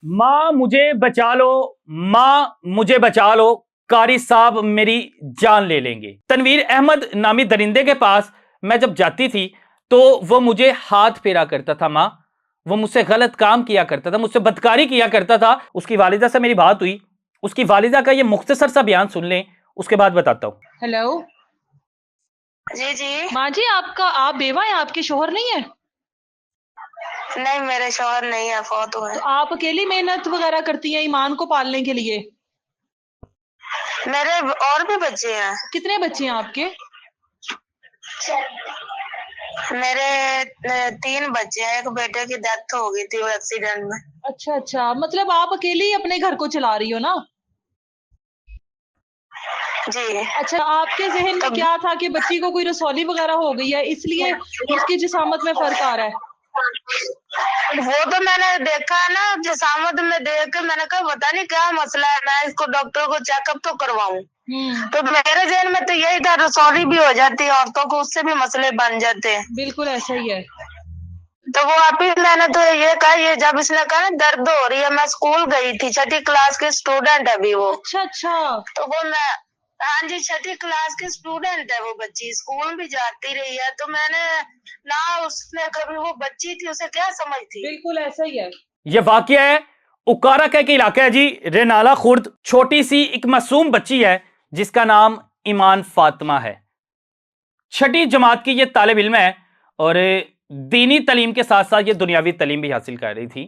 ماں مجھے بچا لو، ماں مجھے بچا لو، قاری صاحب میری جان لے لیں گے۔ تنویر احمد نامی درندے کے پاس میں جب جاتی تھی تو وہ مجھے ہاتھ پھیرا کرتا تھا، ماں وہ مجھ سے غلط کام کیا کرتا تھا، مجھ سے بدکاری کیا کرتا تھا۔ اس کی والدہ سے میری بات ہوئی، اس کی والدہ کا یہ مختصر سا بیان سن لیں، اس کے بعد بتاتا ہوں۔ ہیلو جی ماں جی، آپ بیوہ ہیں؟ آپ کے شوہر نہیں ہے؟ نہیں، میرے شوہر نہیں ہے، فوت ہوئے۔ تو آپ اکیلی محنت وغیرہ کرتی ہیں ایمان کو پالنے کے لیے؟ میرے اور بھی بچے ہیں۔ کتنے بچے ہیں آپ کے؟ میرے 3 بچے ہیں، ایک بیٹے کی ڈیتھ ہو گئی تھی وہ ایکسیڈنٹ میں۔ اچھا، مطلب آپ اکیلی اپنے گھر کو چلا رہی ہو نا؟ جی۔ اچھا، آپ کے ذہن میں کیا تھا کہ بچی کو کوئی رسولی وغیرہ ہو گئی ہے اس لیے اس کی جسامت میں فرق آ رہا ہے؟ وہ تو میں نے دیکھا ہے نا، جسامت میں دیکھ کے میں نے کہا پتا نہیں کیا مسئلہ ہے، میں اس کو ڈاکٹر کو چیک اپ تو کرواؤں۔ تو میرے ذہن میں تو یہی تھا رسولی بھی ہو جاتی ہے عورتوں کو، اس سے بھی مسئلے بن جاتے ہیں۔ بالکل ایسا ہی ہے۔ تو وہ ابھی میں نے تو یہ کہا، یہ جب اس نے کہا نا درد ہو رہی ہے، میں اسکول گئی تھی، 6ٹھی کلاس کی اسٹوڈنٹ ہے ابھی وہ۔ اچھا تو وہ میں ہاں جی 6ٹھی کلاس کی اسٹوڈنٹ ہے وہ بچی، اسکول بھی جاتی رہی ہے۔ تو میں نے نہ اس نے کبھی، وہ بچی تھی اسے کیا سمجھ تھی۔ بالکل ایسا ہی ہے۔ یہ واقعہ ہے اکارا کے علاقہ ہے جی، رینالہ خورد۔ چھوٹی سی ایک معصوم بچی ہے جس کا نام ایمان فاطمہ ہے۔ 6ٹھی جماعت کی یہ طالب علم ہے اور دینی تعلیم کے ساتھ ساتھ یہ دنیاوی تعلیم بھی حاصل کر رہی تھی۔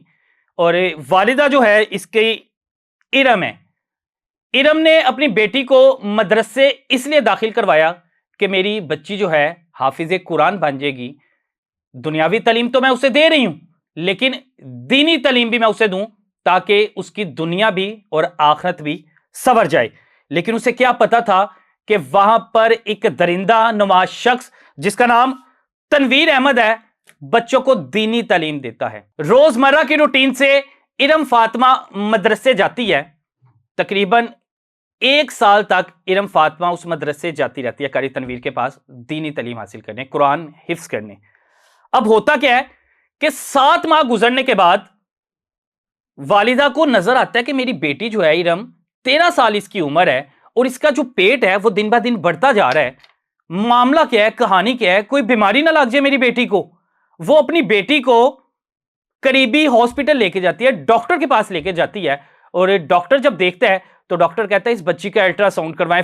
اور والدہ جو ہے اس کی ارم ہے۔ ارم نے اپنی بیٹی کو مدرسے اس لیے داخل کروایا کہ میری بچی جو ہے حافظ قرآن بن جائے گی۔ دنیاوی تعلیم تو میں اسے دے رہی ہوں، لیکن دینی تعلیم بھی میں اسے دوں تاکہ اس کی دنیا بھی اور آخرت بھی سنور جائے۔ لیکن اسے کیا پتا تھا کہ وہاں پر ایک درندہ نما شخص جس کا نام تنویر احمد ہے بچوں کو دینی تعلیم دیتا ہے۔ روزمرہ کی روٹین سے ارم فاطمہ مدرسے جاتی ہے۔ تقریباً 1 سال تک ارم فاطمہ اس مدرسے جاتی رہتی ہے قاری تنویر کے پاس دینی تعلیم حاصل کرنے، قرآن حفظ کرنے۔ اب ہوتا کیا ہے کہ 7 ماہ گزرنے کے بعد والدہ کو نظر آتا ہے کہ میری بیٹی جو ہے ارم 13 سال اس کی عمر ہے اور اس کا جو پیٹ ہے وہ دن بہ دن بڑھتا جا رہا ہے۔ معاملہ کیا ہے، کہانی کیا ہے، کوئی بیماری نہ لگ جائے میری بیٹی کو۔ وہ اپنی بیٹی کو قریبی ہاسپٹل لے کے جاتی ہے، ڈاکٹر کے پاس لے کے جاتی ہے، اور ڈاکٹر جب دیکھتا ہے تو ڈاکٹر کہتا ہے اس بچی کا الٹرا ساؤنڈ کروائیں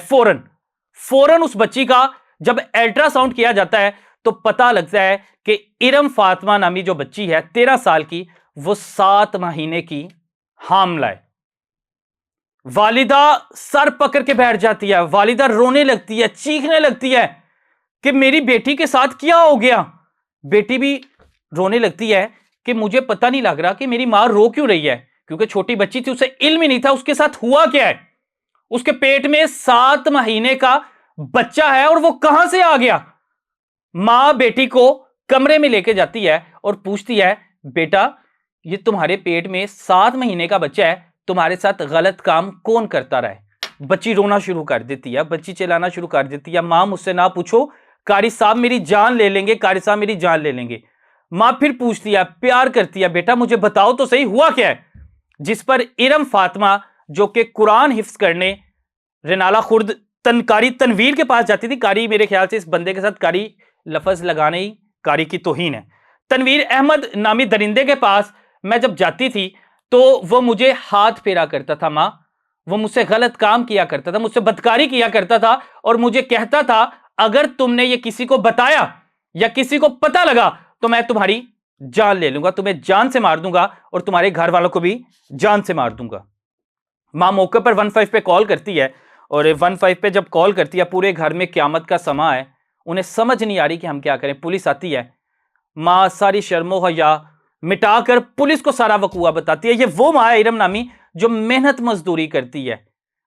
فوراً اس بچی کا جب الٹرا ساؤنڈ کیا جاتا ہے تو پتہ لگتا ہے کہ ارم فاطمہ نامی جو بچی ہے 13 سال کی، وہ 7 مہینے کی حاملہ ہے۔ والدہ سر پکڑ کے بیٹھ جاتی ہے، والدہ رونے لگتی ہے، چیخنے لگتی ہے کہ میری بیٹی کے ساتھ کیا ہو گیا۔ بیٹی بھی رونے لگتی ہے کہ مجھے پتہ نہیں لگ رہا کہ میری ماں رو کیوں رہی ہے، کیونکہ چھوٹی بچی تھی، اسے علم ہی نہیں تھا اس کے ساتھ ہوا کیا ہے۔ اس کے پیٹ میں 7 مہینے کا بچہ ہے اور وہ کہاں سے آ گیا۔ ماں بیٹی کو کمرے میں لے کے جاتی ہے اور پوچھتی ہے بیٹا یہ تمہارے پیٹ میں 7 مہینے کا بچہ ہے، تمہارے ساتھ غلط کام کون کرتا رہا ہے۔ بچی رونا شروع کر دیتی ہے، بچی چلانا شروع کر دیتی ہے، ماں مجھ سے نہ پوچھو، قاری صاحب میری جان لے لیں گے، قاری صاحب میری جان لے لیں گے۔ ماں پھر پوچھتی ہے، پیار کرتی ہے، بیٹا مجھے بتاؤ تو صحیح ہوا کیا ہے۔ جس پر ارم فاطمہ جو کہ قرآن حفظ کرنے رینالہ خورد قاری تنویر کے پاس جاتی تھی، قاری میرے خیال سے اس بندے کے ساتھ قاری لفظ لگانے ہی قاری کی توہین ہے۔ تنویر احمد نامی درندے کے پاس میں جب جاتی تھی تو وہ مجھے ہاتھ پھیرا کرتا تھا، ماں وہ مجھ سے غلط کام کیا کرتا تھا، مجھ سے بدکاری کیا کرتا تھا، اور مجھے کہتا تھا اگر تم نے یہ کسی کو بتایا یا کسی کو پتہ لگا تو میں تمہاری جان لے لوں گا، تمہیں جان سے مار دوں گا اور تمہارے گھر والوں کو بھی جان سے مار دوں گا۔ ماں موقع پر 15 پہ کال کرتی ہے، اور 15 پہ جب کال کرتی ہے پورے گھر میں قیامت کا سما ہے، انہیں سمجھ نہیں آ رہی کہ ہم کیا کریں۔ پولیس آتی ہے، ماں ساری شرم و حیا مٹا کر پولیس کو سارا وقوعہ بتاتی ہے۔ یہ وہ ماں ہے ارم نامی جو محنت مزدوری کرتی ہے،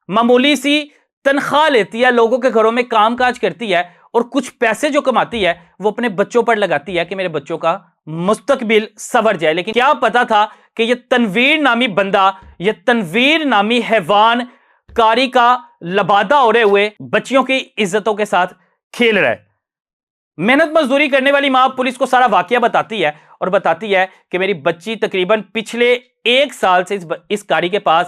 معمولی سی تنخواہ لیتی ہے، لوگوں کے گھروں میں کام کاج کرتی ہے، اور کچھ پیسے جو کماتی ہے وہ اپنے بچوں پر لگاتی ہے کہ میرے بچوں کا مستقبل سنور جائے۔ لیکن کیا پتا تھا کہ یہ تنویر نامی بندہ، یہ تنویر نامی حیوان قاری کا لبادہ اوڑھے ہوئے بچیوں کی عزتوں کے ساتھ کھیل رہا ہے۔ محنت مزدوری کرنے والی ماں پولیس کو سارا واقعہ بتاتی ہے اور بتاتی ہے کہ میری بچی تقریباً پچھلے 1 سال سے اس قاری کے پاس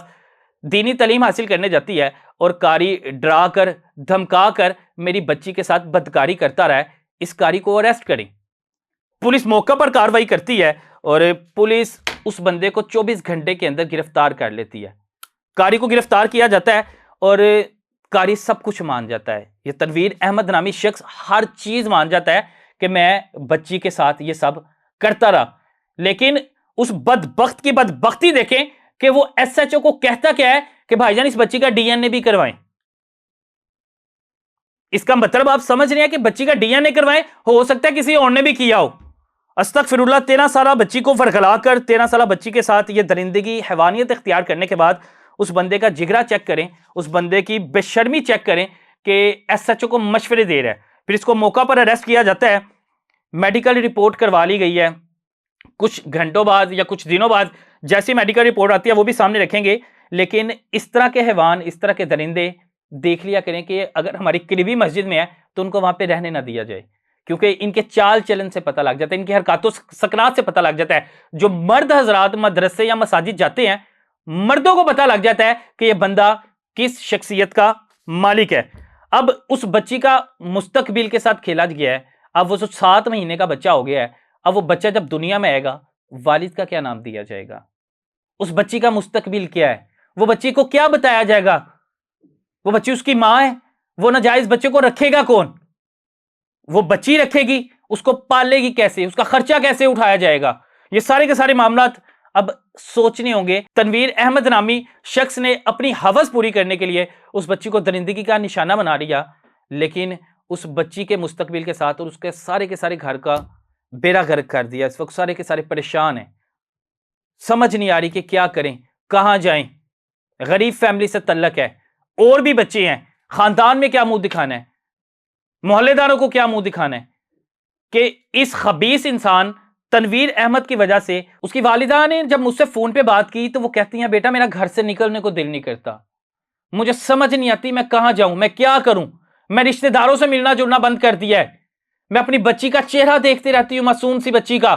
دینی تعلیم حاصل کرنے جاتی ہے اور قاری ڈرا کر دھمکا کر میری بچی کے ساتھ بدکاری کرتا رہا ہے. اس قاری کو اریسٹ کریں. پولیس موقع پر کارروائی کرتی ہے اور پولیس اس بندے کو 24 گھنٹے کے اندر گرفتار کر لیتی ہے. قاری کو گرفتار کیا جاتا ہے اور قاری سب کچھ مان جاتا ہے. یہ تنویر احمد نامی شخص ہر چیز مان جاتا ہے کہ میں بچی کے ساتھ یہ سب کرتا رہا. لیکن اس بدبخت کی بدبختی دیکھیں کہ وہ ایس ایچ او کو کہتا کیا ہے کہ بھائی جان اس بچی کا ڈی این اے بھی کروائیں. اس کا مطلب آپ سمجھ رہے ہیں کہ بچی کا ڈی این اے کروائیں, ہو سکتا ہے کسی اور نے بھی کیا ہو. استغفر اللہ. 13 سالہ بچی کو ورگلا کر 13 سالہ بچی کے ساتھ یہ درندگی حیوانیت اختیار کرنے کے بعد اس بندے کا جگرا چیک کریں, اس بندے کی بے شرمی چیک کریں کہ ایس ایچ او کو مشورے دے رہا ہے. پھر اس کو موقع پر اریسٹ کیا جاتا ہے. میڈیکل رپورٹ کروا لی گئی ہے. کچھ گھنٹوں بعد یا کچھ دنوں بعد جیسی میڈیکل رپورٹ آتی ہے وہ بھی سامنے رکھیں گے. لیکن اس طرح کے حیوان, اس طرح کے درندے دیکھ لیا کریں کہ اگر ہماری قریبی مسجد میں ہے تو ان کو وہاں پہ رہنے نہ دیا جائے, کیونکہ ان کے چال چلن سے پتہ لگ جاتا ہے, ان کی حرکات و سکنات سے پتہ لگ جاتا ہے. جو مرد حضرات مدرسے یا مساجد جاتے ہیں, مردوں کو پتہ لگ جاتا ہے کہ یہ بندہ کس شخصیت کا مالک ہے. اب اس بچی کا مستقبل کے ساتھ کھیلا گیا ہے. اب وہ 7 مہینے کا بچہ ہو گیا ہے. اب وہ بچہ جب دنیا میں آئے گا, والد کا کیا نام دیا جائے گا؟ اس بچی کا مستقبل کیا ہے؟ وہ بچی کو کیا بتایا جائے گا؟ وہ بچی اس کی ماں ہے, وہ ناجائز بچے کو رکھے گا کون؟ وہ بچی رکھے گی, اس کو پالے گی کیسے, اس کا خرچہ کیسے اٹھایا جائے گا؟ یہ سارے کے سارے معاملات اب سوچنے ہوں گے. تنویر احمد نامی شخص نے اپنی ہوس پوری کرنے کے لیے اس بچی کو درندگی کا نشانہ بنا لیا, لیکن اس بچی کے مستقبل کے ساتھ اور اس کے سارے گھر کا بیڑا غرق کر دیا. اس وقت سارے کے سارے پریشان ہیں, سمجھ نہیں آ رہی کہ کیا کریں, کہاں جائیں. غریب فیملی سے تعلق ہے, اور بھی بچے ہیں, خاندان میں کیا منہ دکھانا ہے, محلے داروں کو کیا منہ دکھانا ہے کہ اس خبیث انسان تنویر احمد کی وجہ سے. اس کی والدہ نے جب مجھ سے فون پہ بات کی تو وہ کہتی ہیں بیٹا میرا گھر سے نکلنے کو دل نہیں کرتا, مجھے سمجھ نہیں آتی میں کہاں جاؤں, میں کیا کروں. میں رشتہ داروں سے ملنا جلنا بند کر دیا ہے. میں اپنی بچی کا چہرہ دیکھتی رہتی ہوں, معصوم سی بچی کا,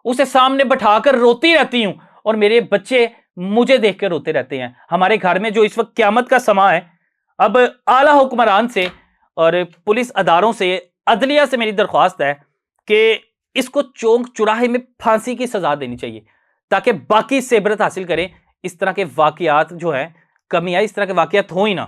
اسے سامنے بٹھا کر روتی رہتی ہوں, اور میرے بچے مجھے دیکھ کر روتے رہتے ہیں. ہمارے گھر میں جو اس وقت قیامت کا سما ہے, اب اعلیٰ حکمران سے اور پولیس اداروں سے, عدلیہ سے میری درخواست ہے کہ اس کو چونک چوراہے میں پھانسی کی سزا دینی چاہیے تاکہ باقی سے عبرت حاصل کریں. اس طرح کے واقعات جو ہیں کمی آئی, اس طرح کے واقعات ہوں ہی نہ.